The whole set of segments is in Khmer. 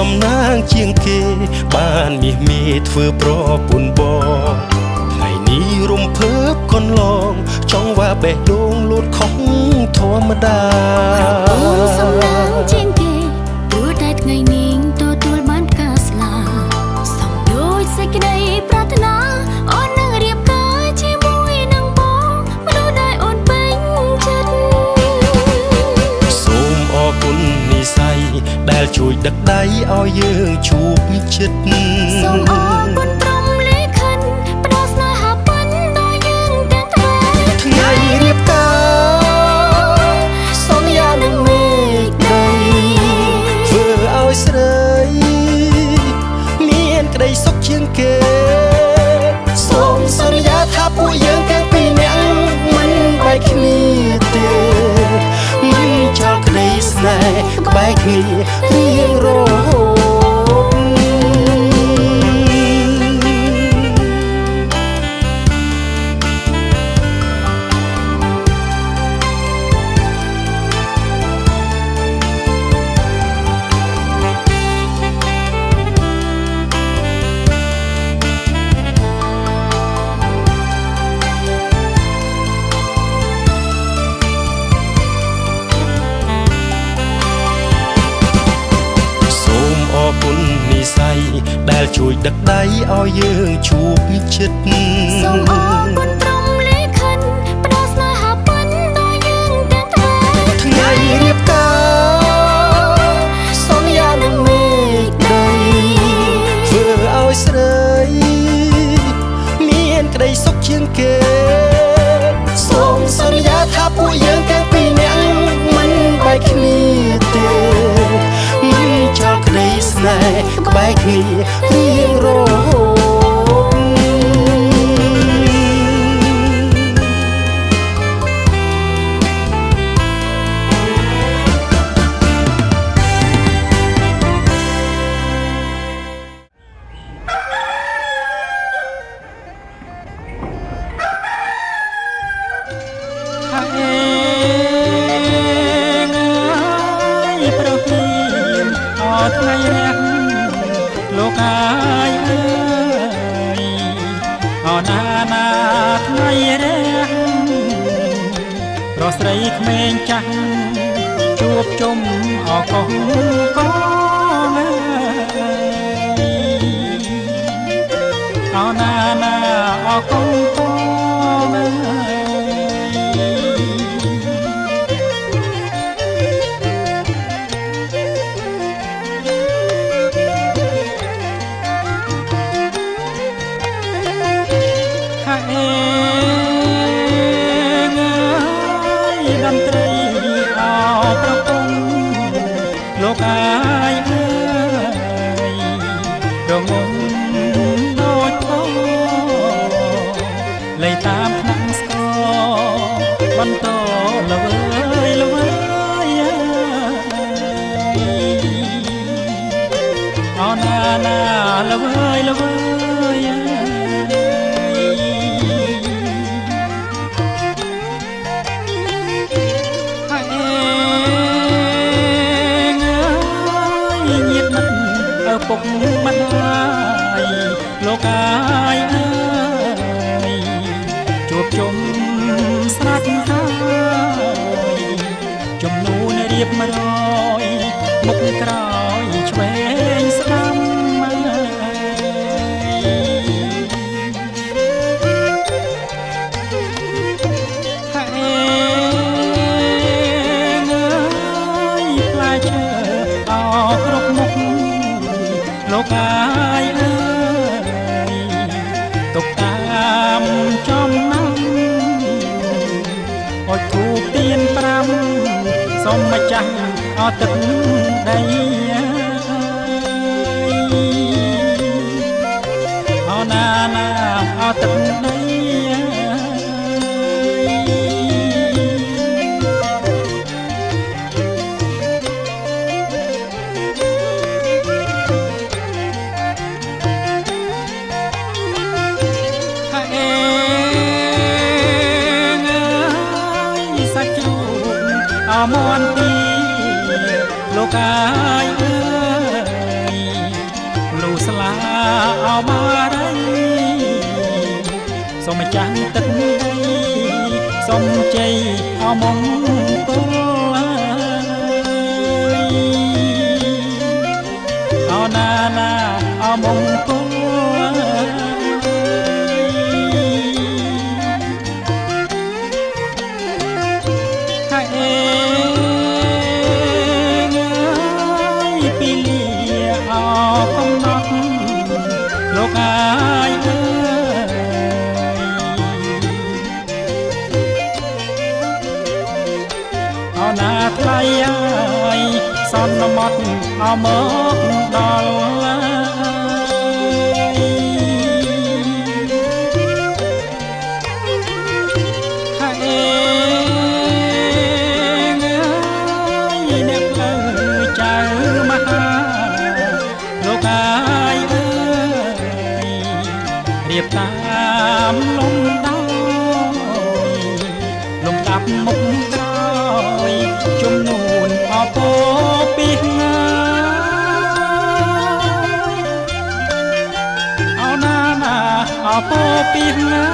សំណាងជាងគេបានមាសមេធ្វើប្រពន្ធបងថ្ងៃនេះរំភើបកន្លងចង់ว่าបេះដូងលូតខុសធម្មតាប្រពន្ធសំណាងជាងគេព្រោះតែថ្ងៃនេះទទួលបានការស្លាសំដូចសេចក្តីប្រាថ្នាអូននឹងរៀបការជាមួយនឹងបងមនុស្សដែលអូនពេញចិត្តសូមអរគុណនិស្ស័យដែលជួយដឹកដៃឲ្យយើងជួបជិតសូមអរគុណព្រមលេខិនផ្ដល់ស្នេហាពិនដល់យើងទាំងថ្ងៃរៀបការសន្យានឹងមេឃដីធ្វើឲ្យស្រីមានក្តីសុខជាងគេសូមសន្យាថាពួកយើងទាំងពីរនាក់មិនបែកគ្នាទេមិនចោលក្តីស្នេហ៍ក្បែរគ្នារៀងរហូតដែលជួយដឹកដៃឲ្យយើងជួបជិតសូមអរគុណព្រមលេខិនផ្ដល់ស្នេហាពិនដល់យើងទាំងថ្ងៃរៀបការសន្យានឹងមេឃដីធ្វើឲ្យស្រីមានក្តីសុខជាងគេសូមសន្យាថាពួកយើងទាំងពីរនាក់មិនបែកគ្នាទេមិនចោលក្តីស្នេហ៍ក្បែរគ្នារៀងរហូតថ្ងៃរះលោកអាយអើយអណាណាថ្ងៃរះប្រស្រីក្មេងចាស់ជួបជុំអកងកងអណាណាអកងកងលោកអាយអើយរងំដូចផងលៃតាមផ្នែកស្គរបន្តល្វើយល្វើយអណាណាល្វើយល្វើយពុកមិនហើយលោកអាយអើយជួបជុំស្រាច់ហើយជំនូនរៀប100មុខក្រោយឆ្វេងស្ដាំលោកអាយអើយទុកតាមចំណាំអត់ធូបទៀន5សូមម្ចាស់អត់ទឹកដីអណាណាអត់ទឹកដីមន់ទីលោកអាយអើយ เอามาได้សូមចាំទឹកដីសូមជ័យเอาមង្គលเอานาเอามង្គលให้เองปีเลียเอากำหนดโลกอายเอาหน้าไทยสอนหมดเอาหมกดอลให้เองเนี่ยเพลใจมาโลกอายเรียบตามลมดอยลมดับมุกดอยจุ่มนูนเอาโปปีงาเอาหน้าเอาโปปีงา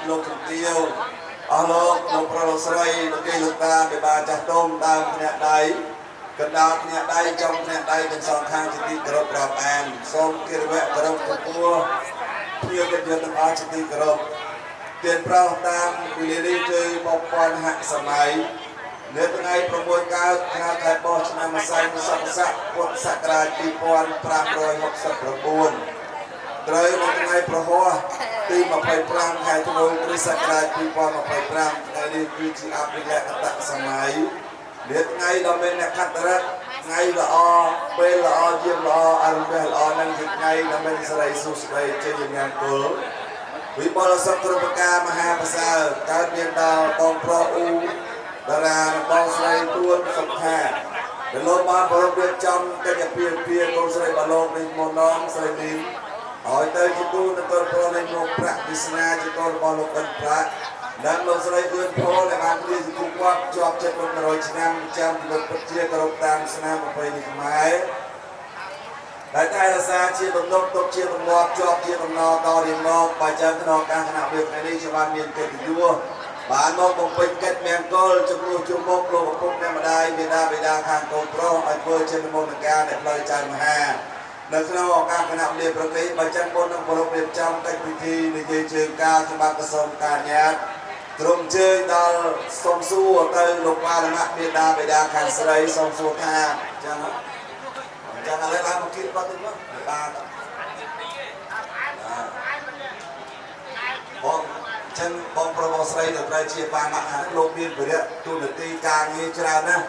លោកជំទាវអស់លោកប្រុសស្រីលោកគេលោកតាបិបាចាស់ទុំដើមធ្នាក់ដៃកណ្ដាលធ្នាក់ដៃចំធ្នាក់ដៃទាំងសងខាងជាទីគោរពរាប់អានសូមគិរវៈគោរពចំពោះភ្ញៀវកិត្តិយសទាំងអស់ជាទីគោរពទានប្រោសតាមវេលានេះគឺបបនហសម័យនៅថ្ងៃ6កើតខែខែបោះឆ្នាំម្សិលសកស័កពុទ្ធសករាជ2569ត្រូវនៅថ្ងៃប្រហោះទី25ខែធ្នូគ្រិស្តសករាជ2025ថ្ងៃនេះគឺជាអភិរក្សសម័យវាថ្ងៃដ៏មានអ្នកកតរិទ្ធថ្ងៃល្អពេលល្អយាមល្អអរិយល្អនឹងជាថ្ងៃដ៏មានសិរីសុខស្ដីជ័យញាណគុលវិបលសុខគ្រប់ប្រការមហាប្រសើរកើតមានដល់បងប្រុសអ៊ូតារាបងស្រីទួនសុខាដែលលោកបានប្រពៃចំកិច្ចពិភាក្សាកូនស្រីបាឡូកនេះមកនំស្រីនេះហើយទៅជាទូនគរប្រនៃមកប្រាក់វិស្នាជាកូនរបស់លោកកណ្ឌប្រាក់ដែលលោកស្រីអឿនផលដែលបានព្រាជាទូគាត់ជាប់ចិត្ត100ឆ្នាំចាំជីវិតពិតជាគោរពតាមស្នាមប្រពៃណីខ្មែរដែលតែរក្សាជាទំនុកទុកជាទម្លាប់ជាប់ជាដំណរតរៀងមកបើចាំក្នុងការគណៈវិទ្យានេះជាបានមានកិត្តិយសបានមកបំពេញកិច្ចមង្គលជំនួសជុំមុខលោកឪពុកម្ដាយមេដាបេដាខាងកូនប្រុសឲ្យធ្វើជានិមន្តការដែលផ្លូវចៅមហានៅក្នុងឱកាសគណៈវិទ្យាប្រទេសបើចឹងមុននឹងប្រពៃរៀបចំកិច្ចពិធីនិយាយជើងការសម្រាប់ក្រសួងការញាតក្រុមជើងដល់សូមសួរទៅលោកបារមៈមេដាបេដាខាងស្រីសូមសួរថាចឹងឥឡូវឡើងមកគិតបាត់ទៅមកបាទបងចឹងបងប្រុសបងស្រីទៅត្រូវជាបារមៈខាងលោកមានវិរៈទូនាទីការងារច្រើនណាស់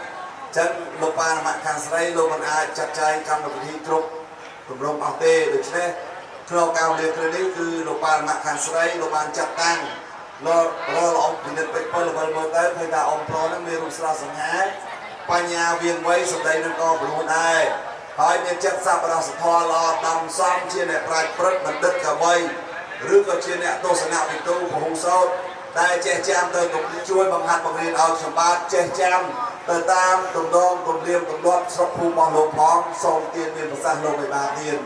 ចឹងលោកបារមៈខាងស្រីលោកមិនអាចចាត់ចែងកម្មវិធីគ្រប់គម្រោងអស់ទេដូច្នេះក្នុងការរៀបគ្រឿងនេះគឺលោកបារមៈខាងស្រីលោកបានចាត់តាំងលោកល្អពិនិត្យពេចពលមើលទៅឃើញថាអង្គប្រុសនឹងមានរូបស្រស់សង្ហាបញ្ញាវាងវៃសម្ដីនឹងក៏ព្រោះដែរហើយមានចិត្តសប្បុរសធម៌ល្អដំសំជាអ្នកប្រាជ្ញព្រឹទ្ធបណ្ឌិតកវីឬក៏ជាអ្នកទស្សនវិទូពហុសោតដែលចេះចាំទៅជួយបង្ហាត់បង្រៀនឲ្យសម្បត្តិចេះចាំទៅតាមទំនងទំនៀមទម្លាប់ស្រុកភូមិរបស់លោកផងសូមទានមានប្រសាសន៍លោកបិបាទាន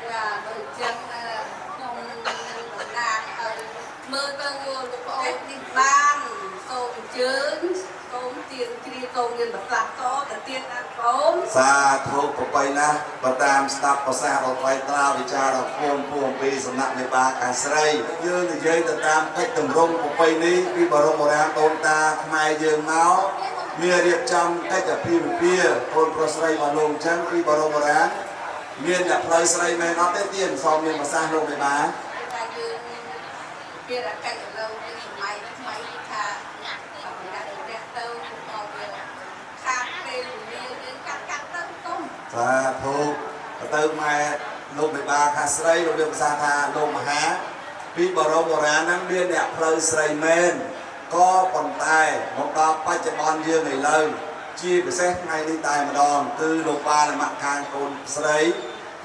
ចាដូចចឹងខ្ញុំដានឲ្យមើលទៅលោកប្អូននេះបានសូមអញ្ជើញសូមទានគ្រាសូមមានប្រសាសន៍តទៅទៀតណាបងសាធុប្របីណាស់បើតាមស្ដាប់ប្រសាសន៍របស់ថ្លៃត្រាវិចាររបស់គួនពូអំពីសំណាក់មេបាខាងស្រីយើងនិយាយទៅតាមកិច្ចទម្រង់ប្របីនេះពីបរមបុរាណដូនតាខ្មែរយើងមកមានរៀបចំកិច្ចពិភាក្សាកូនប្រុសស្រីរបស់លោកអញ្ចឹងពីបរមបុរាណមានអ្នកផ្លូវស្រីមែនអត់ទេទៀនសូមមានប្រសាសន៍លោកមេបាតែយើងពីរកិច្ចឥឡូវនេះសម័យថ្មីថាសម្រាប់រះទៅក៏វាខាតពេលយើងកាត់ទៅទុំសាធុទៅម៉ែលោកមេបាខាងស្រីលោកមានប្រសាសន៍ថាលោកមហាពីបរមបុរាណហ្នឹងមានអ្នកផ្លូវស្រីមែនក៏ប៉ុន្តែមកដល់បច្ចុប្បន្នយើងឥឡូវជាពិសេសថ្ងៃនេះតែម្ដងគឺលោកបារមៈខាងកូនស្រី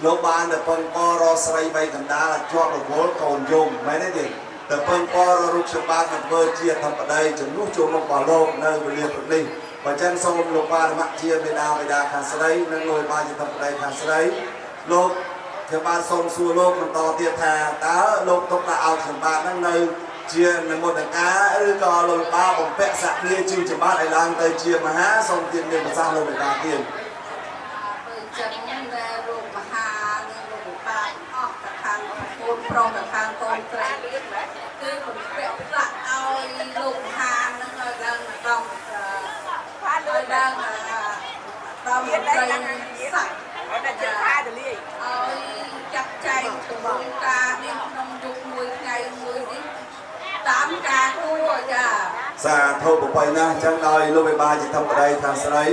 លោកបានតែពឹងពររស្រីបីកណ្ដាលជាប់រវល់កូនយំមែនទេ តែពឹងពររូបសម្បត្តិធ្វើជាធម្មតាជំនួសចូលមករបស់លោកនៅវេលាព្រឹកនេះបើចឹងសូមលោកបាទរមជាបិតាខាងស្រីនិងលោកបាទជាធម្មតាខាងស្រីលោកខ្ញុំបាទសូមសួរលោកបន្តទៀតថាតើលោកទុកដាក់ឲ្យសម្បត្តិហ្នឹងនៅជានិមន្តការឬក៏លោកបាទបំពាក់សក្តិជាសម្បត្តិឲ្យឡើងទៅជាមហាសូមទៀតមានប្រសាសន៍លោកបិតាទៀត ចឹងតែលោកមហានិងលោកបាទអស់តែខាងកូនប្រុសតែខាងកូនស្រីគឺមិនពាក់ប្រាក់ឲ្យលោកមហានឹងឲ្យឡើងម្ដងឲ្យឡើងដល់មន្ត្រីសាច់ឲ្យចាត់ចែងទៅការនេះក្នុងយុគមួយថ្ងៃមួយនេះតាមការគួរចា សាធុបបៃណាចឹងដោយលោកបិតាជាធម្មតាខាងស្រី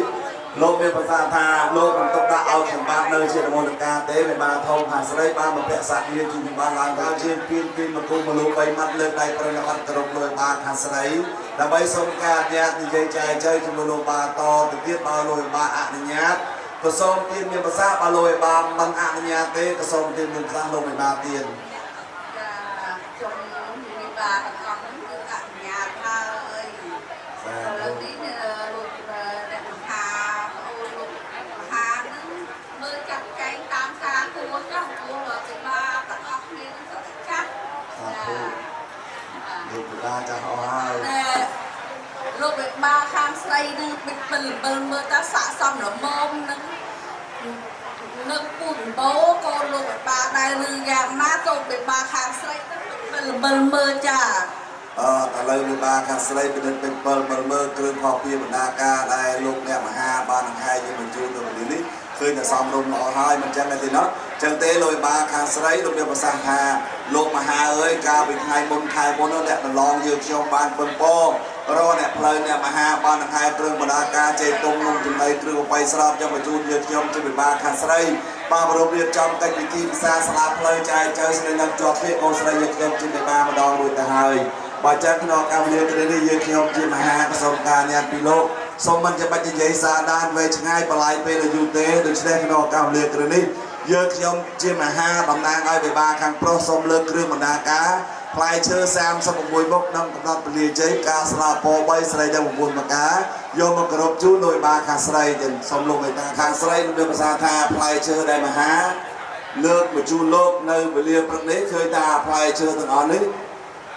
លោកមានប្រសាសន៍ថាលោកមិនទុកដាក់ឲ្យសម្បត្តិនៅជាមន្តការទេបិតាធំខាងស្រីបានបំពាក់សាក់ជាសម្បត្តិឡើងដល់ជាពីមកគូមនុស្ស3ម៉ាត់លើកដៃប្រណិប័តក្រុមលោកបាទខាងស្រីដើម្បីសូមការអនុញ្ញាតនិយាយចែកចែកជាមួយលោកបាទតទៅទៀតបើលោកបាទអនុញ្ញាតក៏សូមទៀតមានប្រសាសន៍បើលោកបាទមិនអនុញ្ញាតទេក៏សូមទៀតមានប្រសាសន៍លោកបាទទៀត trong người bà còn những cả nhà ơi lần đi lục đẹp hà lục hà mới chặt cánh tám ca cua trong cua rồi thì ba tận học nên nó rất chắcលោកបិតាចាស់អស់ហើយ lục được ba khang xây nên bình mơ ta xả xong rồi môm nước bùn bố con lục ba đây lư nhà má tôi được ba khang xây bình mơ chả ឥឡូវលោកបាទខាងស្រីពិនិត្យពេញ7មើលគ្រឿងខោពីបណ្ដាការដែលលោកអ្នកមហាបានបង្ហាញយើងបញ្ជូនទៅវេលានេះឃើញតែសំរុំល្អហើយមិនចឹងទេណោះចឹងទេលោកបាទខាងស្រីលោកមានប្រសាសន៍ថាលោកមហាអើយកាលពីថ្ងៃមុនខែមុននោះអ្នកប្រឡងយើងខ្ញុំបានពឹងពររកអ្នកផ្លូវអ្នកមហាបានបង្ហាញគ្រឿងបណ្ដាការជ័យទុំនំចំណីគ្រឿងបៃស្រោបចឹងបញ្ជូនយើងខ្ញុំជាវិបាទខាងស្រីបានប្រពរៀបចំកិច្ចពិធីភាសាសាលាផ្លូវចែកចៅស្នេហ៍នឹងជាប់គ្នាកូនស្រីយើងខ្ញុំជាវិបាទម្ដងរួចទៅហើយបើចឹងក្នុងកម្មវិធីនេះយើងខ្ញុំជាមហាប្រសពការញាតិពីលោកសូមមិនចាំបាច់និយាយសារដានវែងឆ្ងាយបលាយពេលយូរទេដូច្នេះក្នុងកម្មវិធីនេះយើងខ្ញុំជាមហាតំណាងឲ្យវិបាទខាងប្រុសសូមលើកគ្រឿងបណ្ដាការផ្លែឈើ36មុខនិងកំណត់ពលាជ័យការស្លាពរ3ស្រីទាំង9ប្រការយកមកគោរពជូនដោយបាទខាងស្រីទាំងសូមលោកមេត្តាខាងស្រីមានប្រសាសន៍ថាផ្លែឈើដែលមហាលើកមកជូនលោកនៅវេលាព្រឹកនេះឃើញថាផ្លែឈើទាំងអស់នេះ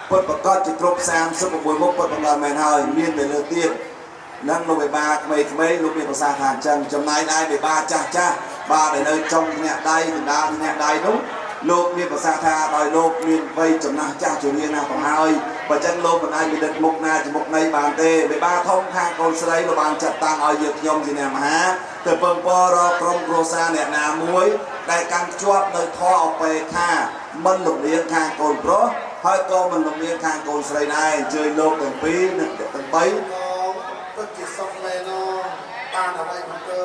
ពុតប្រកាសជាគ្រប់36មុខពុតប្រកាសមែនហើយមានតែលើទៀតនឹងលោកវិបាកក្មេងៗលោកមានប្រសាសន៍ថាអញ្ចឹងចំណាយដែរវិបាកចាស់ចាស់បាទដែលនៅចុងអ្នកដៃកណ្ដាលអ្នកដៃនោះលោកមានប្រសាសន៍ថាដោយលោកមានវ័យចំណាស់ចាស់ជំនាញណាស់ទៅហើយបើចឹងលោកមិនអាចពិនិត្យមុខណាជាមុខណីបានទេវិបាកធំខាងកូនស្រីលោកបានចាត់តាំងឲ្យយើងខ្ញុំជាអ្នកមហាទៅពឹងពររកក្រុមគ្រួសារអ្នកណាមួយដែលកាន់ភ្ជាប់នៅធម៌អបេខាមិនលំលៀងខាងកូនប្រុសហើយក៏មិនលំលៀងខាងកូនស្រីដែរអញ្ជើញលោកទាំងពីរនិងទាំង3ពិតជាសុខមែនណបានអ្វីមកទៅ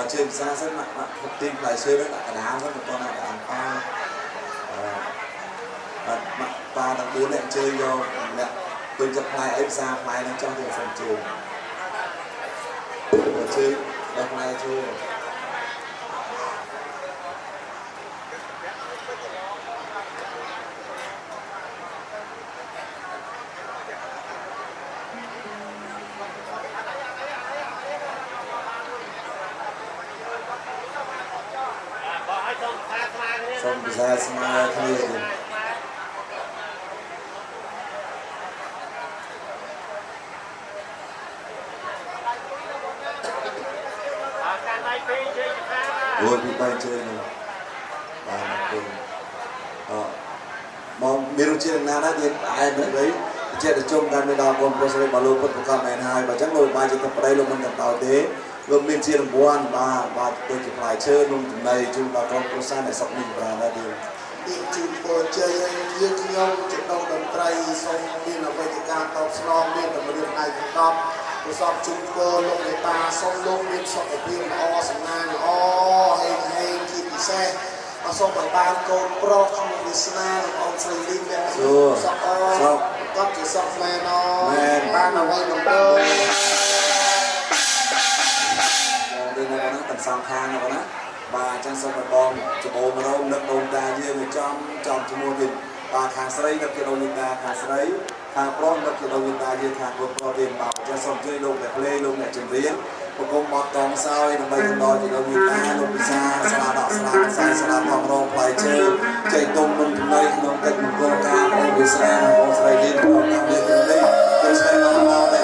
chơi xa rất nặng tim lại chơi rất là cả đá rất là con nào ăn pha và thằng bố lại chơi vô tôi chụp lại em xa lại nó trong thì phần trường chơi đọc lại chơi xong ra smile kia rồi bị bay chơi này và cùng mong miru chơi na đã điện ai nữa đấy chơi được chungกันไม่ดาวคนโปรเซสบอลลูนพวกเขาแมนไฮvà chắc rồi ba chỉ tập đây luôn mình tập tàu thế luôn miền chia làm buôn và tôi chụp lại chơi luôn từ này chung bà con cô san để sọc mình và ra đi đi chụp bộ chơi dương nhau chụp đầu đầm trai xong miền là vậy thì càng tập snom miền là một điểm này thì tập rồi xong chụp cô lông người ta xong lông miền xong ở miền o sầm nang o hay chi thì xe mà xong ở ban cô pro không đi sna on sài linh miền xong o có chỉ xong mẹ nó ban là vậy đồng đô đi này nó tầm song thang rồi đó và trong sông mặt bom chụp ôm mà đâu nước đông ta như người trong chụp mua tiền và hàng sấy nước kia đâu người ta hàng sấy hàng pron nước kia đâu người ta như hàng vượt qua tiền bảo cho sông chơi lông đẹp lê lông đẹp trường riêng một con bọt con sao ấy bây giờ đòi thì đâu người ta lông xa xa đỏ xa thòng rong phải chơi tung mình từ đây không cách một con cá con bị xa con sấy đi con cá đi từ đây tôi sẽ làm nào để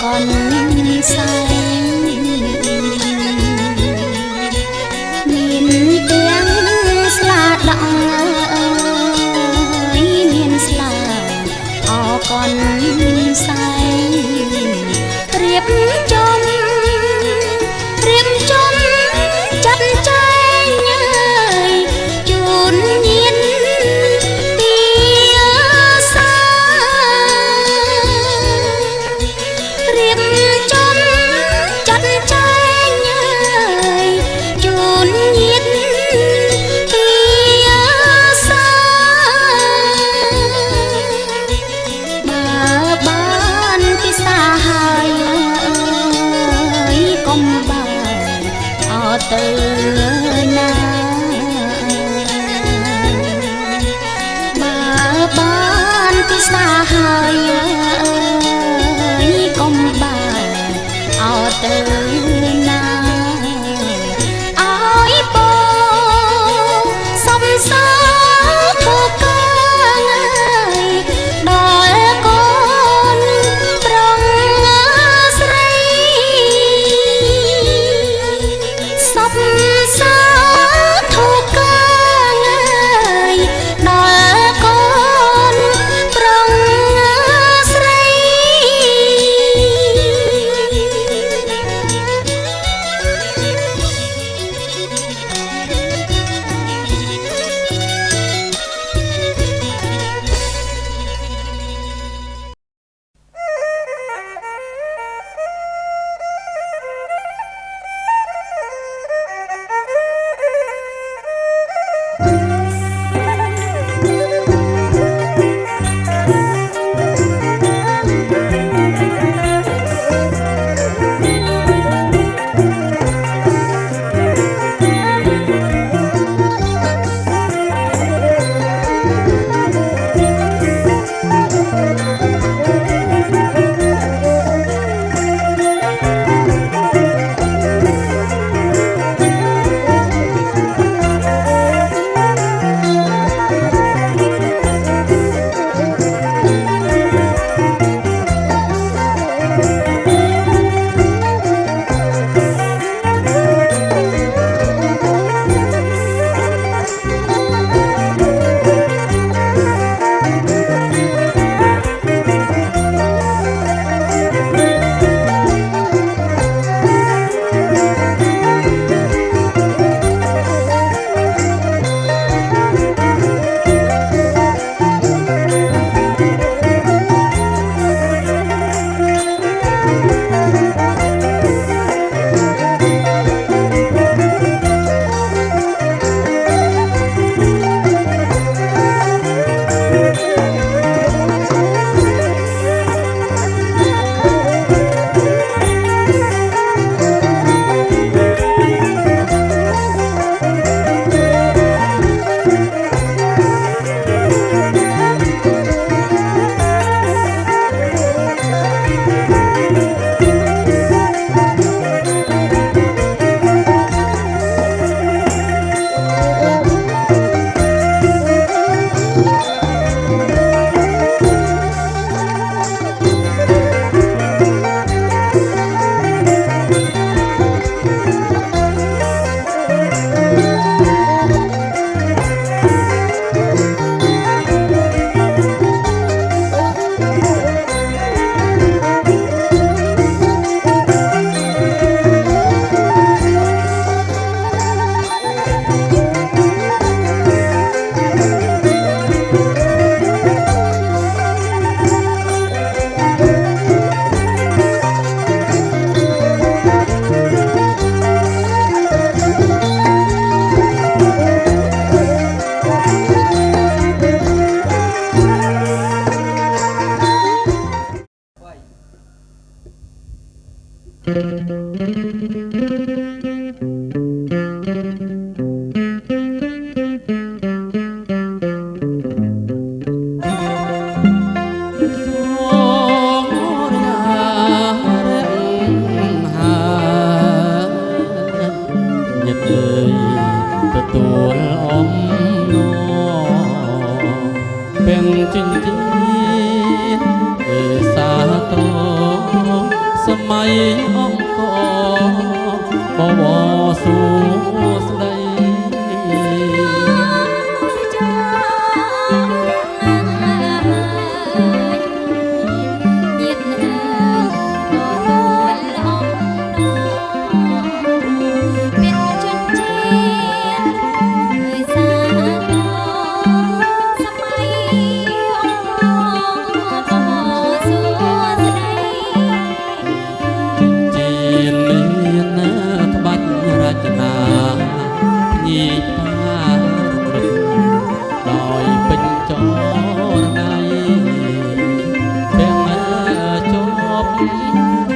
កនសែងមានទាំងស្លាដកមានស្លាអកនសែងរៀបចំចាត់ចែងជូនញាតិទីសារៀបចំចាត់ចែងជូនញាតិទីសាបើបានពិសាហើយកុំបើអត់ទៅណាបើបានពិសាហើយកុំបើអត់ទៅណាឲ្យបងសំសាធ្វើការដល់កូនប្រងស្រីសំសាធ្វើការដល់កូនប្រងស្រី ទទួលអំណរពេញចិញ្ចៀនសាទរ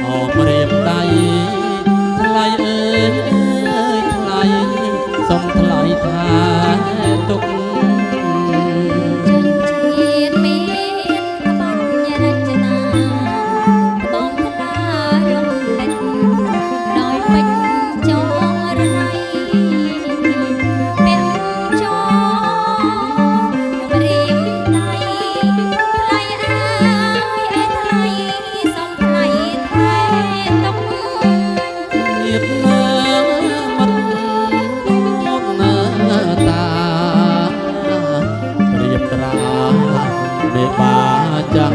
អមរៀបដៃថ្លៃអើយថ្លៃសុំថ្លៃថាទុកជាតិមានក្បាច់រចនាបងខ្លារំលេចដោយពេជ្រចរណៃពាក់ចងរៀបដៃថ្លៃអើយថ្លៃសុំថ្លៃថែទុកៀបមើមត់មកណាតាព្រៀបត្រាមេបាចាំ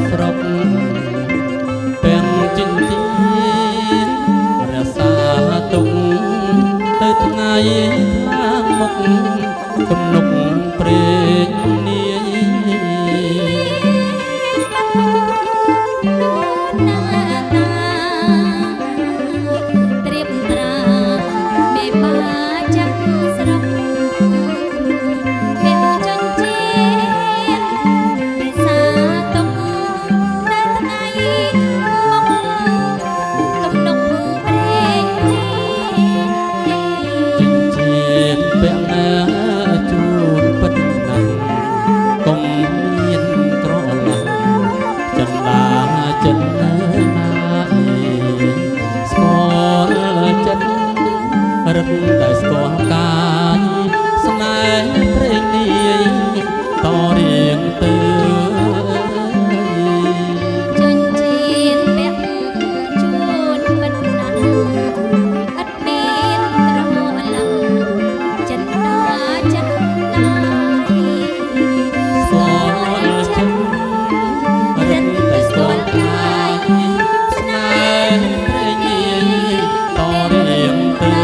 ស្រុកទាំងចិញ្ចៀនរសាទុកទៅថ្ងៃខាងមុខទំនុកព្រេងនាយណាតាត្រៀបត្រាមេបាចាំស្រុកមានចិញ្ចៀនរិសាទុកតែថ្ងៃមុខទំនុកព្រេងនាយជាតិពាក់ណាជួនពិតណាស់កុំមានក្រឡះចន្ទាចិត្តណាស្គាល់ចិត្តរឹកតែស្គាល់កាយស្នេហ៍ព្រេងនាយតរៀងទៅ ចិញ្ចៀនពាក់ជួនពិតណាស់ឥតមានក្រឡះចិន្តាចិត្តណាយស្គាល់ចិត្តរឹកតែស្គាល់កាយស្នេហ៍ព្រេងនាយតរៀងទៅ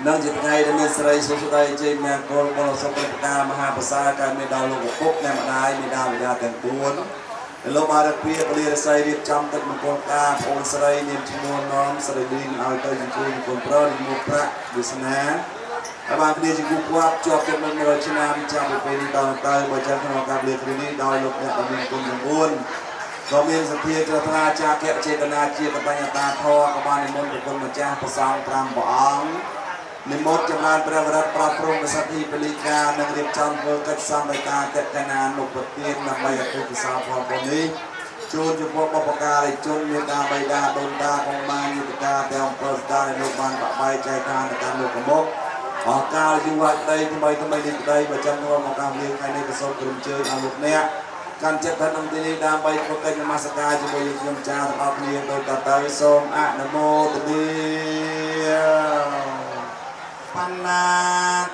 នឹងជាថ្ងៃដែលមានសេរីសុខស្ដីជ័យមង្គលបុរសប្រការមហាប្រសាកើតមានដល់លោកឪពុកអ្នកម្ដាយមេដាបិតាទាំង4ដែលលោកបានរៀបរៀបស័យរៀបចំទឹកមង្គលការប្អូនស្រីនាមឈ្មោះនាំស្រីលីងឲ្យទៅជញ្ជូនកូនប្រុសនាមប្រាក់វាសនាហើយបានគ្នាជាគូគាត់ជាប់ចិត្ត100ឆ្នាំចាំពីពេលនេះដល់ទៅបើចឹងក្នុងការរៀបរៀបនេះដោយលោកអ្នកដែលមានគុណទាំង4ក៏មានសទ្ធាជ្រះថ្លាចាគៈចេតនាជាកបញ្ញតាធរក៏បាននិមន្តព្រះគុណម្ចាស់ព្រះសង្ឃ5ព្រះអង្គនិមន្តចម្រើនព្រះវរតប្រព្រំសទ្ធិពលិកានិងរៀបចំធ្វើកិច្ចសម្ដែងការតេតនានុប្រទានដើម្បីអភិកសាផលបុណ្យនេះជូនចំពោះបុព្វការីជនមេតាបិតាដូនតាផងបានយុទ្ធការទាំងអំពើស្ដារដែលលោកបានបបាយចែកការទៅតាមលោកកមុខអស់កាលយុវតីថ្មីនេះក្តីបើចាំងមកកម្មវិធីថ្ងៃនេះក៏សូមក្រុមជើញអស់លោកអ្នកកាន់ចិត្តថានឹងទីនេះដើម្បីប្រកបនមស្ការជាមួយខ្ញុំចាស់ទាំងអស់គ្នាដោយតទៅសូមអនុមោទនាបណ្ណា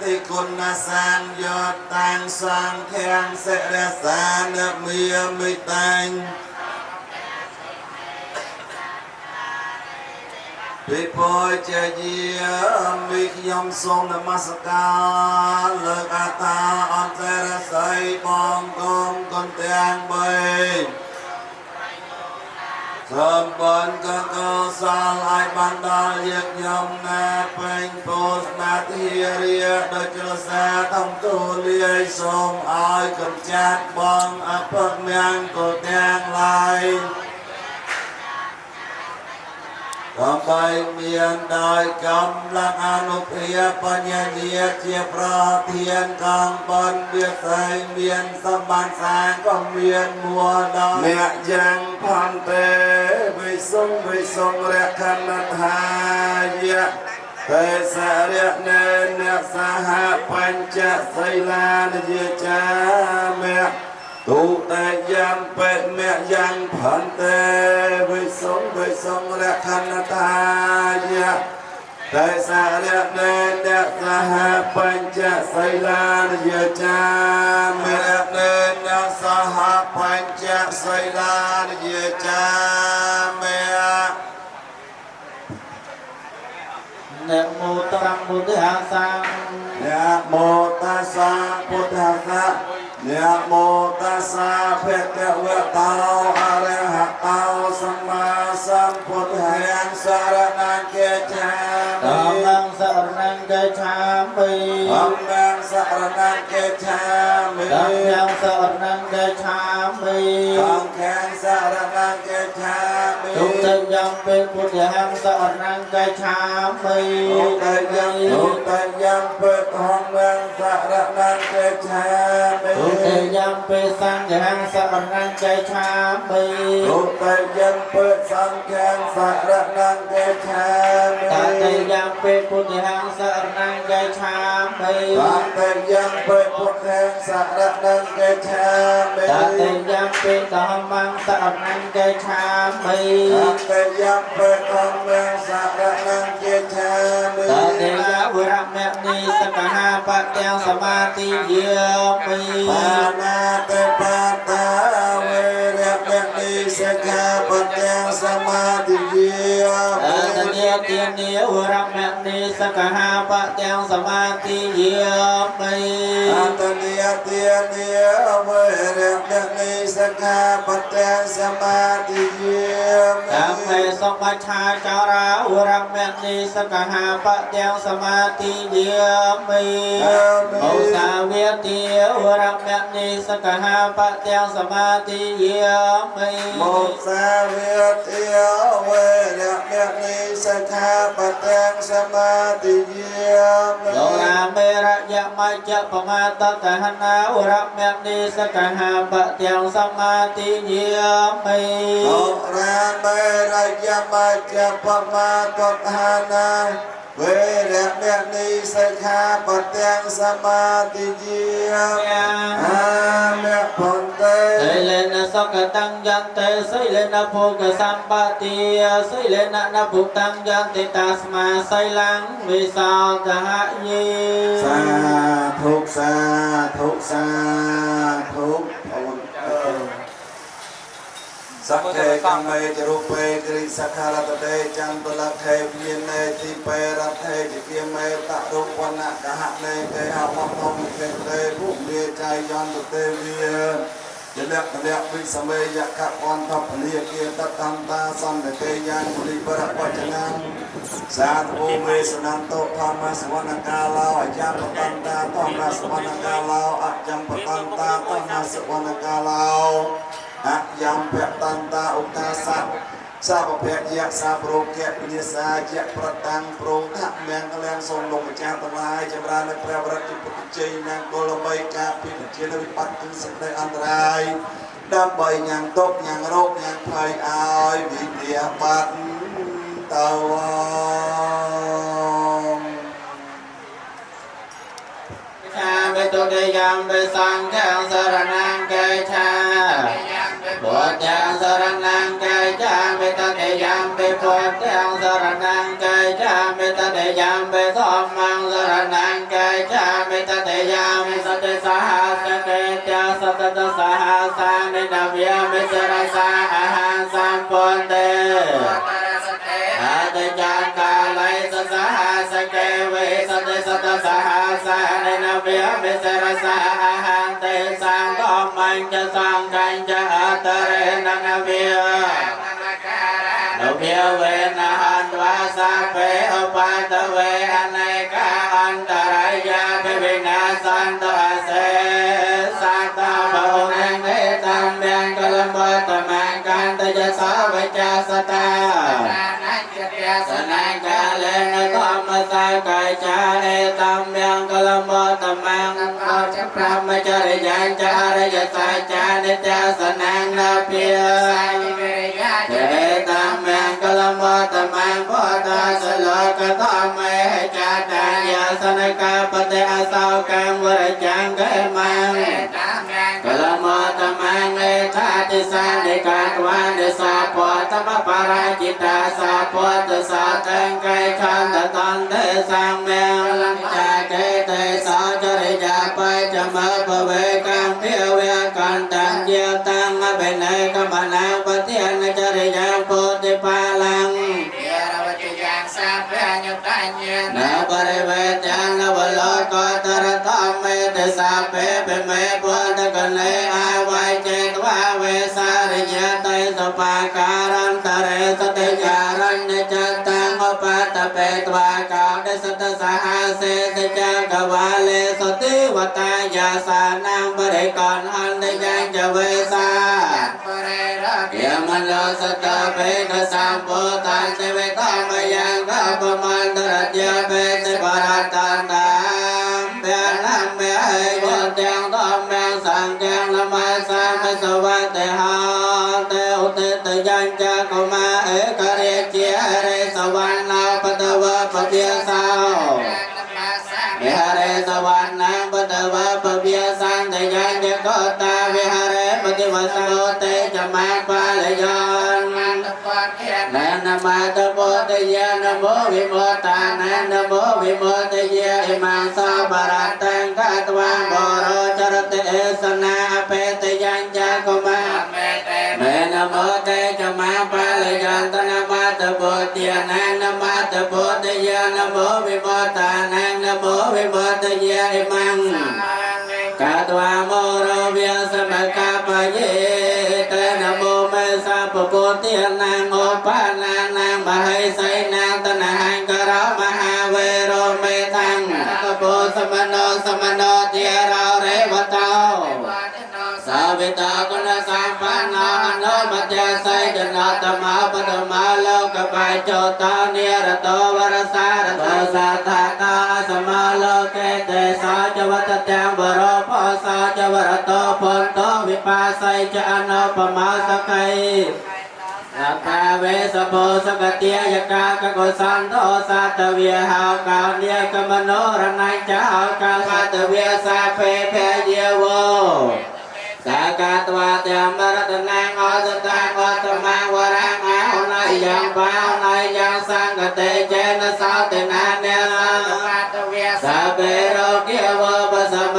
តិគុណសានយោតាំងសង្ឃាំងសិរសានមីមិតាញ់ពីពោជាយាមីខ្ញុំសូមនមស្ការលើកអតាអន្តរស័យបងកុំគុណទាំង3សូមបានកកសលឲ្យបានដល់យើងខ្ញុំណាពេញពោស្មាធិរាដោយជ្រសាធំទូលាយសូមឲ្យកំចាត់បងអពឹកមង្គលទាំងឡាយ កំបីមានដោយកម្លាំងអនុភាពបញ្ញាញាជាប្រធានកងបនវាស័យមានសម្បត្តិសាក៏មានមួដល់អ្នកយ៉ាងផនទេវិសុងរខណថាយៈទេសរៈនេអ្នកសហបញ្ចសីលានិយាចាមេទូតែយ៉ាងពេតមេយ៉ាងផនទេវិសុងរខណថាយៈទេសរៈនេអ្នកសហបញ្ចសីលានិយាចាមេអ្នកសហបញ្ចសីលានិយាចាមេนะโมตัสสะพุทธัสสะ นะโมตัสสะพุทธัสสะนะโมตัสสะภะคะวะโตอะระหะโตสัมมาสัมพุทธังสรณังเกจา ธัม มิ มังสรณังกัจฉามิ ธัมมังสรณังเกจามิ ธัมมังสรณังกัจฉามิ สังฆังสรณังเกจามิ ทุกติยังเป็นพุทธังสรณังกัจฉามิ ทุติยังเปิดห้องเมืองสรณังเกจามิ ทุติยังเป็นสังฆังสรณังกัจฉามิ ทุติยังเปิดสังฆังสรณังเกจามิ ตติยังเป็นพุทธังสรณังกัจฉามิ ตัตติยังเปิดพุทธังสรณังเกจามิ ตติยังเป็นธัมมังสรณังกัจฉามิ ตัตติยังเปิดธัมมังสรณังเกจามิ ตติยะวรมะนิสกหาปะเตงสมาธิเยมิ ปานาติปาตาเวรมณีสิกขาปัฏฐานสมาธิเย ต มิ ติยะเตียนเนวรมะนิสกหาปะเตงสมาธิเยมิ อัตติยเตียเนียเวรมณีสิกขาปัฏฐานสมาธิเย ตัม มิ เมสมัชฌาจาราวรมะนิสกหาปะเตงสมาธิเยมิโอสาเวติวรมะนิสกหาปะเตงสมาธิเยมิ โมสาเวทิยเวรมณีสิกขาปัฏฐานสมาธิเยมิ โลราเมระยะมัจจปมาตตะหนาวรมะนิสกหาปะเตงสมาธิเยมิ โลราเมระยะมัจจปมาตทานาเวรมณีสิกขาปัฏฐานสมาธิเยมิอาเมพันเต ไสเลนะสกตังยันเตไสเลนะโภกสัมปติไสเลนะนะภุตังยันติตัสมาไสลังวิสาทหะเย สาธุสาธุสาธุสักเทกังเมจรูปเปกริสักขารตเตจันตลักเทเพียนเนติเปรัตเทจิเกียเมตะรุปนะกะหะเนเตหะมัมมมเทเตผู้เมียใจยันตเตเวียจะเลือกวิสเมยะขะวันทัพเลียเกียตตันตาสันเตยันบุริประวัจนังสาธุเมสนันโตธรรมสวรรกาลาวอาจารย์ปตันตาธรรมสวรรกาลาวอาจารย์ปตันตาธรรมสวรรกาลาวอะยัมเปตันตาอุตาสัพสาปเพยยะสาโปรเกะปิญสาจะประตังโปรทะเมียงกะแลงทรงลงจาตลายจำราในพระวรติปุตเจนางโกลใบกาปิเจนวิปัตติสังได้อันตรายดำใบยังตกยังโรคยังภัยอายวิเดียปัตตาวง ชาเวตุเดยัมเปสังฆังสรณังกัจฉาพุทธังสรณังกัจฉามิตติยัมเปพุทธังสรณังกัจฉามิตติยัมเปธัมมังสรณังกัจฉามิตติยัมสัตติสหัสเกตยสัตตสหัสานินาเวียมิสรสาอาหังสัมปุนเตอาติจันกาไลสัสหัสเกเวสัตติสัตตสหัสานินาเวียมิสรสาอาหังเตสังฆมัญจะสังกัญจะอัตเรนังเวียนเวียเวนะหันวาสาเปอปัตเวอเนกาอันตรายาเปวินาสันตเสสัตตาภวเนเนตัมเบียงกลัมปตมังกันตยสาวิจาสตา สนังกาเลนะธรรมสากายจาเอตัมยังกลมตมังปัจจพระมจริยังจารยสาจานิจาสนังนาเพียเอตัมยังกลมตมังพุทธาสโลกธรรมเหจาตายาสนกาปเตอาสาวกังวรจังเกมังกลมตมังเอธาติสานิกาตวานิสาปตมปาราจิตาสาปตสาตังไกขันตตันเตสังเมลังจาเกเตสาจริยาไปจะมาภเวกังเพียวเวกันตังเยตังอเบเนกมนังปฏิอันจริยังโพธิปาลังนาบริเวณจันทวโลกตระธรรมเมตสาเปเปเมพุทธกเนอาวัยเจตวาเวสาริยเตสปาการันตเรสติจารัญจันตังอุปัตตเปตวากาเดสตสหเสสจังกวาเลสติวตายาสานังบริกรหันยังจะเวสายมันโลสตเปกสัมโพธันเสเวตามยังกปมันตระเจเปสปารัตตันตามเปนัมเมหยโยจังตอมแมงสังจังละมาสามสวัสดิหาเตอุเตตยัญจักมาเอกเรเจเรสวรรณาปตวะปเปียสาววิหารสวรรณังปตวะปเปียสังเตยัญจักตาวิหารปฏิวัสโสเตจมาปาลยอนนันมาตโพตเยนะโมวิโมตานันโมวิโมตเยอิมังสาบารัตตังกัตวังบโรจรติเอสนาเปตยัญจักมาเมนะโมเตจมาปาลยอนตนะมาตโพตเยนันมาตโพตเยนะโมวิโมตานันโมวิโมตเยอิมังกัตวาโมโรเวียสมกาปเยเตนะโมเมสาปโพตินางโอปานานางมหิไสนางตนะหังกรมหาเวโรเมทังกโปสมโนเทียราเรวตาสาวิตากุณสัมปันนาโนมัจจไสจนะตมาปฐมาโลกปายโจตาเนรโตวรสารโตสัทธาตาสมาโลเกเตสาจวัตตังบโรภสาจวรโตพนโตวิปัสไสจะอนุปมาสกัยสัพพะเวสโพสกเตียยกากะโกสันโตสัตเวียหาวกาเนียกมโนรนัยจะหาวกาสัตเวียสาเพเพเยวสากาตวาเตมรัตนังอสตังวัตมังวรังอาหุนายยังปาหุนายยังสังกเตเจนะสาวเตนะเนสาเปโรเกียวปัสเม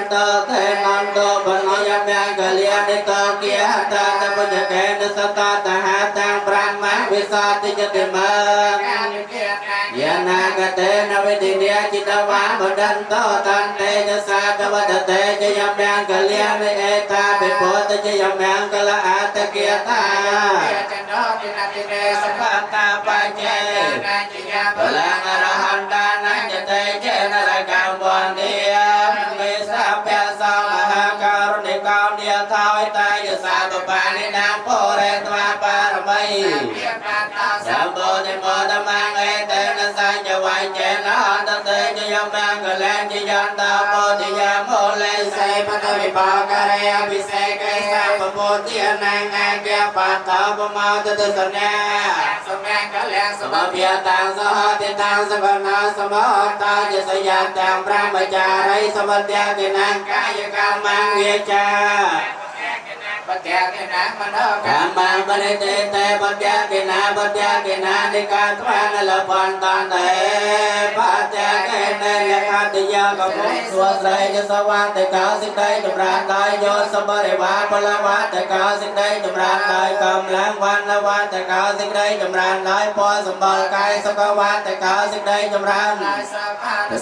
โตเทนันโตปนยมยังกเลียนิโตเกียตาตปุจเกนสตาตหาตังปรามังวิสาติจติมังยานากเตนะวิติเนียจิตวาบดันโตตันเตจะสาตวัตเตจะยมยังกเลียนิเอตาเปโพตจะยมยังกละอาตเกียตาสัพพตาปัจเจพลังอรหันตานันจะเตเจนรกังบอนเดียมิสัพเพสามหาการุณิกาเดียทาวิตายสาปปานินางโพเรตวาปารมัยสัมโพธิโมตมังเอเตนะสัญจวัยเจนะหันตเตจะยมังกะแลนจะยันตาโพธิยามโมเลไสปะทวิปากะเรอภิเสกสัพพโพธินางอาเกปัตตาปมาตตสัญญาสมังกะแลนสมเพียตังสหติตังสมนาสมหัตตาจะสยามตังพระมจาริสมัตยาตินังกายกรรมังเวจาปัจจเกนะมโนกรรมังปริเตเตปัจจเกนะนิกาตวานละปันตันเตปัจจเกนะเลขาติยากมุสวสายจะสว่างแต่กาสิได้จำรานได้โยสบริวาพลวัตแต่กาสิได้จำรานได้กำลังวันละวันแต่กาสิได้จำรานได้พอสมบัติกายสกวัตแต่กาสิได้จำราน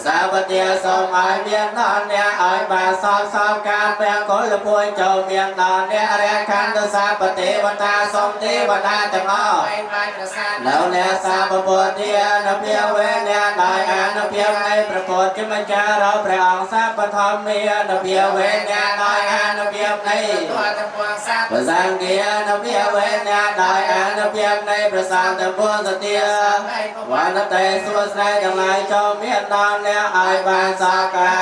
สาปเตียสมายเมียนนอนเนี่ยอายบาสอบการแปลงคนละพวยเจ้าเมียนนอนเนี่ย อริยขันธสาปฏิวัตาสมติวัตาจังอ้อแล้วแลสาปปเทียนเพียเวเนียได้อานเพียงในประโพธิมัจจาเราพระองค์สาปธรรมเมียนเพียเวเนียได้อานเพียงในประสังเกียนเพียเวเนียได้อานเพียงในประสังตะพวงสติวันเตสุสไนจังไรจอมเมียนนอนเนี่ยไอบานสากา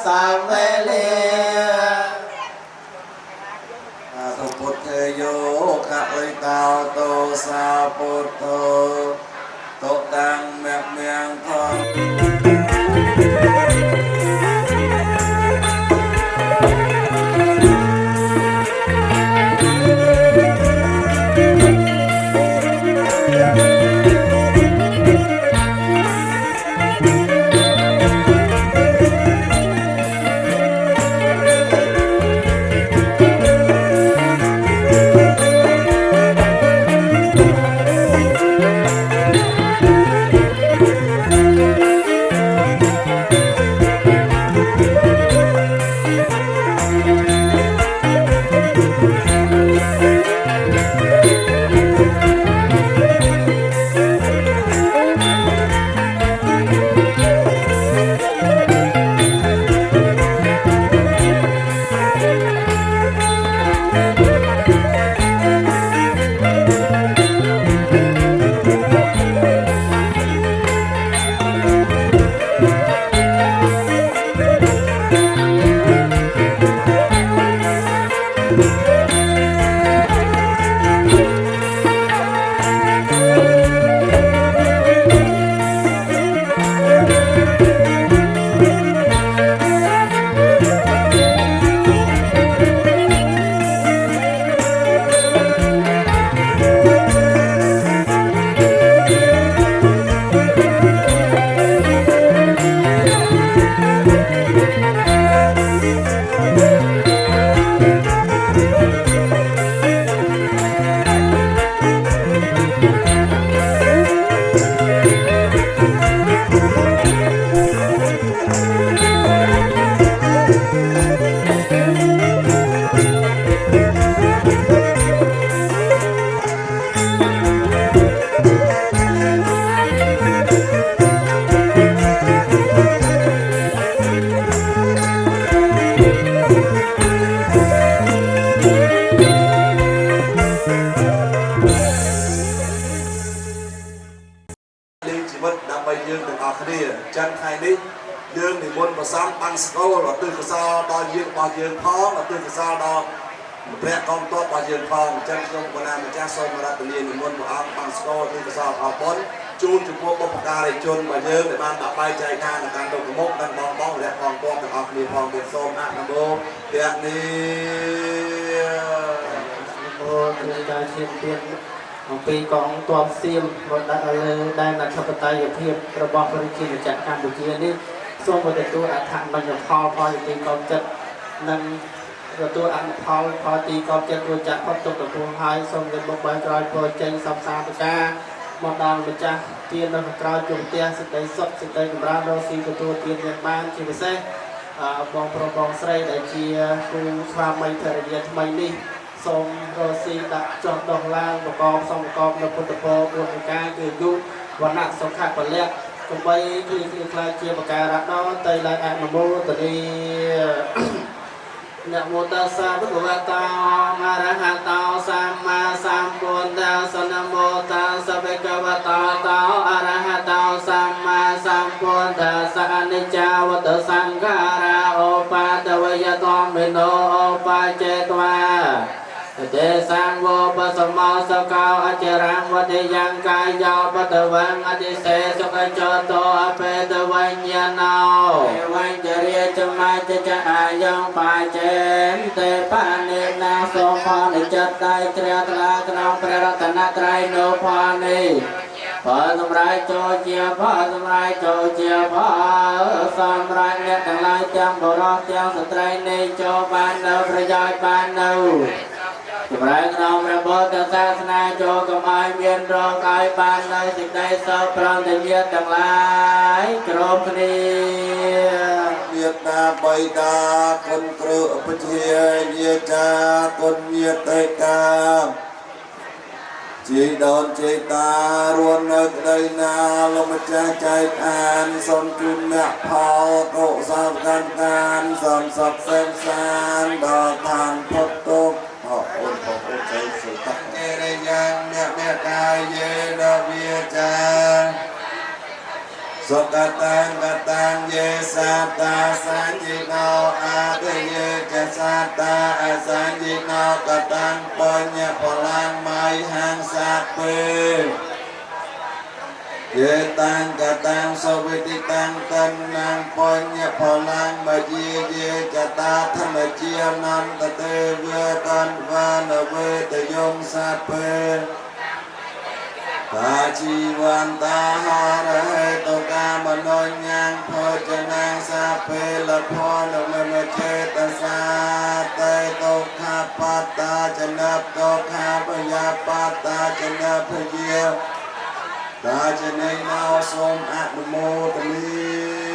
สามเวลีตุพุทธโยคะไอตาโตสาปุตโตโตตังแมกเมียงทองจันทร์ไทยนี้เรื่องในบนภาษาปังสกอลตื่นกระซาดอยืนบอยืนพ้องตื่นกระซาดอแปรกองโต๊ะบอยืนพ้องจันทร์ทรงปนามจ้าทรงมารับเรียนในบนภาษาปังสกอลตื่นกระซาเอาปนจูนจุดพวกบุปการจนมาเยอะในบ้านตับใบใจงานในการดมมกกันบ้องและพองป้องกันออกมีพองเป็นส้มนะโบเดียนี้โอ้คือการเชียนเปลี่ยนของปีกองตัวเสียมรถได้เลยได้นักขับไตอย่างเพียบระบอบริกินจากการบุกเยือนนี่ส่วนบริตัวอัฐันบรรยากาศพออย่างปีกองจัดนั่งประตูอันพอตีกองจัดตัวจัดพอตกตัวหายส่งเงินบกใบกรอยโปรเจนสัมสาตกาหมดดาวมันจะเตียนเรากรอยจุ่มเตียสิได้สดสิได้กำลังเราซีประตูเตียนอย่างบ้านชีวิตเซ่บองโปรบองใส่ได้เชียคูความไม่เทเรียทำไมนี่ส่งโรซีดักจอดดอกล่างประกอบส่งประกอบในพุทธโภบุญการคือยุวันนักสงฆ์ปนเล็กจงไปคือคลายเชียประการักน้อเตยลายอันโมตนีนะโมตัสสะภะคะวะโตอะระหะโตสัมมาสัมพุทธัสสะนะโมตัสสะภะคะวะโตอะระหะโตสัมมาสัมพุทธัสสะอนิจจาวัฏสังขาราโอปาตวายโตมิโนโอปาเจตวาเจสังโวปสมอสกาวอจรังวัฏยังกายยาวปัตวังอติเสสกจโตอเปตวัญญาณาวัญจริยจมาจะอายังปาเจนเตปานินาโสภานิจัตไตเตระตลากนองพระรัตนตรัยโนภานิพอสมรายโจเจียพอสมรายโจเจียพอสมรายเนี่ยทั้งหลายจังบรอกจังสตรัยในโจบานเนประยอยบานเนจำไรน้องพระพุทธศาสนาโจกมายเมียนรอกายปานในสิ่งใดสอบพร้อมแต่เยียดต่างหลายกรมคดีเมีย មេត្តាបៃតាគុណគ្រូឧបជាយាចាគុណញាតិកាជីដូនជីតារួននៅក្តីណាលោកម្ចាស់ចែកអានសូមជូនអ្នកផលកុសលកម្មកានសូមសុខសេមសានដល់ឋានពុទ្ធទុកអរគុណព្រះពុទ្ធសុតៈគេរយ៉ាងអ្នកមេត្តាយេនវិចាសុខតាំងកតាំងយេសាតាសញ្ញិណោអាទិយេចសាតាអសញ្ញិណោកតាំងបញ្ញបលាងមៃហាងសាពេយេតាំងកតាំងសវិតិតាំងតនាងបញ្ញបលាងមជាយេចតាធម្មជានន្តទេវកនវានវេតយងសាពេតាជីវន្តាហារហេតុកាមនោញ្ញังភោចនាងសាពេលភលមចេតសាតេតុខាបតាចនបតុខាបយាបតាចនភយាតាចនៃណោសូមអនុមោទនា